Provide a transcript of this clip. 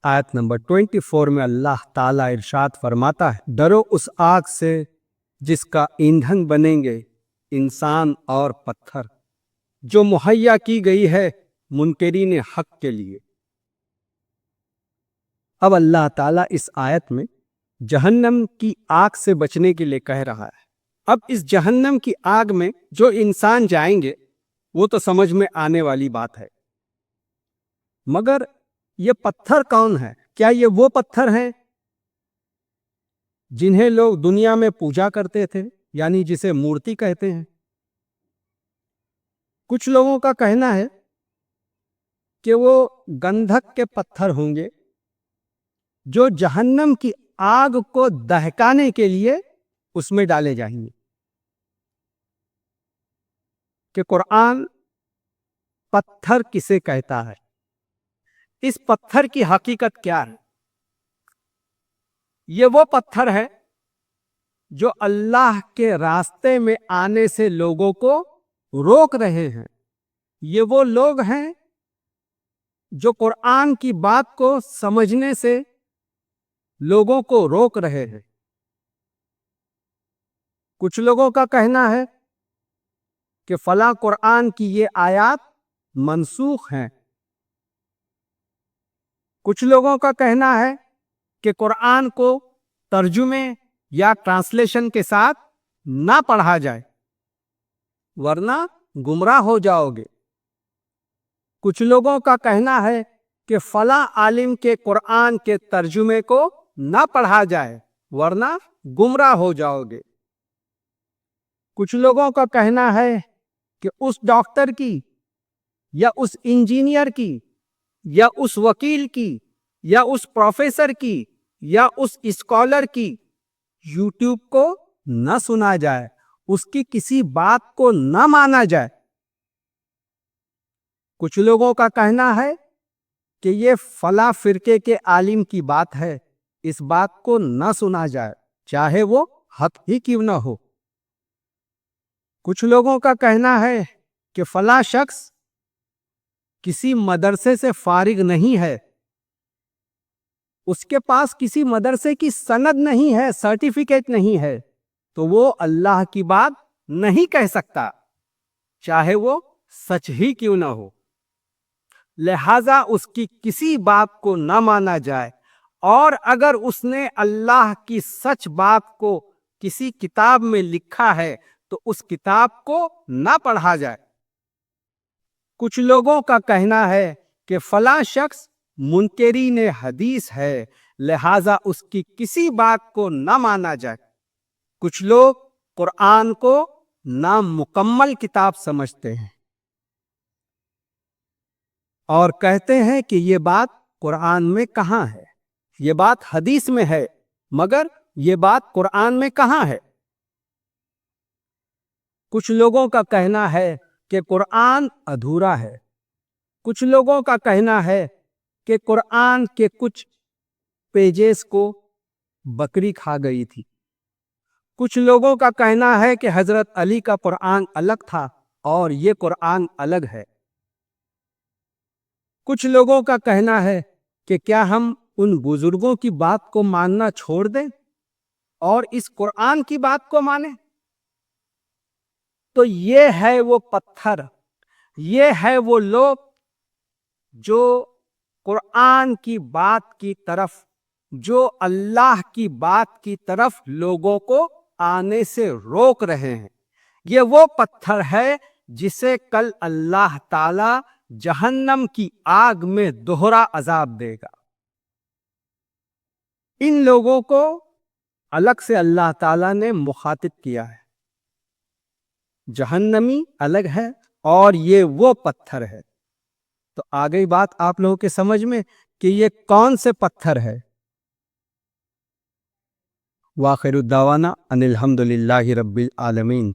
آیت نمبر 24 میں اللہ تعالیٰ ارشاد فرماتا ہے، ڈرو اس آگ سے جس کا ایندھن بنیں گے انسان اور پتھر، جو مہیا کی گئی ہے منکرین حق کے لیے۔ اب اللہ تعالیٰ اس آیت میں جہنم کی آگ سے بچنے کے لیے کہہ رہا ہے۔ اب اس جہنم کی آگ میں جو انسان جائیں گے وہ تو سمجھ میں آنے والی بات ہے، مگر یہ پتھر کون ہے؟ کیا یہ وہ پتھر ہیں جنہیں لوگ دنیا میں پوجا کرتے تھے، یعنی جسے مورتی کہتے ہیں؟ کچھ لوگوں کا کہنا ہے کہ وہ گندھک کے پتھر ہوں گے جو جہنم کی آگ کو دہکانے کے لیے اس میں ڈالے جائیں گے۔ کہ قرآن پتھر کسے کہتا ہے، اس پتھر کی حقیقت کیا ہے؟ یہ وہ پتھر ہے جو اللہ کے راستے میں آنے سے لوگوں کو روک رہے ہیں۔ یہ وہ لوگ ہیں جو قرآن کی بات کو سمجھنے سے لوگوں کو روک رہے ہیں۔ کچھ لوگوں کا کہنا ہے کہ فلاں قرآن کی یہ آیات منسوخ ہیں۔ کچھ لوگوں کا کہنا ہے کہ قرآن کو ترجمے یا ٹرانسلیشن کے ساتھ نہ پڑھا جائے ورنہ گمراہ ہو جاؤ گے۔ کچھ لوگوں کا کہنا ہے کہ فلاں عالم کے قرآن کے ترجمے کو نہ پڑھا جائے ورنہ گمراہ ہو جاؤ گے۔ کچھ لوگوں کا کہنا ہے کہ اس ڈاکٹر کی یا اس انجینئر کی یا اس وکیل کی یا اس پروفیسر کی یا اس اسکالر کی یوٹیوب کو نہ سنا جائے، اس کی کسی بات کو نہ مانا جائے۔ کچھ لوگوں کا کہنا ہے کہ یہ فلاں فرقے کے عالم کی بات ہے، اس بات کو نہ سنا جائے چاہے وہ حق ہی کیوں نہ ہو۔ کچھ لوگوں کا کہنا ہے کہ فلاں شخص کسی مدرسے سے فارغ نہیں ہے، اس کے پاس کسی مدرسے کی سند نہیں ہے، سرٹیفکیٹ نہیں ہے، تو وہ اللہ کی بات نہیں کہہ سکتا چاہے وہ سچ ہی کیوں نہ ہو۔ لہذا اس کی کسی بات کو نہ مانا جائے، اور اگر اس نے اللہ کی سچ بات کو کسی کتاب میں لکھا ہے تو اس کتاب کو نہ پڑھا جائے۔ کچھ لوگوں کا کہنا ہے کہ فلاں شخص منکرین حدیث ہے، لہذا اس کی کسی بات کو نہ مانا جائے۔ کچھ لوگ قرآن کو نامکمل کتاب سمجھتے ہیں اور کہتے ہیں کہ یہ بات قرآن میں کہاں ہے؟ یہ بات حدیث میں ہے، مگر یہ بات قرآن میں کہاں ہے؟ کچھ لوگوں کا کہنا ہے کہ قرآن ادھورا ہے۔ کچھ لوگوں کا کہنا ہے کہ قرآن کے کچھ پیجز کو بکری کھا گئی تھی۔ کچھ لوگوں کا کہنا ہے کہ حضرت علی کا قرآن الگ تھا اور یہ قرآن الگ ہے۔ کچھ لوگوں کا کہنا ہے کہ کیا ہم ان بزرگوں کی بات کو ماننا چھوڑ دیں اور اس قرآن کی بات کو مانیں؟ تو یہ ہے وہ پتھر، یہ ہے وہ لوگ جو قرآن کی بات کی طرف، جو اللہ کی بات کی طرف لوگوں کو آنے سے روک رہے ہیں۔ یہ وہ پتھر ہے جسے کل اللہ تعالی جہنم کی آگ میں دوہرا عذاب دے گا۔ ان لوگوں کو الگ سے اللہ تعالی نے مخاطب کیا ہے۔ جہنمی الگ ہے اور یہ وہ پتھر ہے۔ تو آ گئی بات آپ لوگوں کے سمجھ میں کہ یہ کون سے پتھر ہے۔ وآخر الدعوانا ان الحمد للہ رب العالمین۔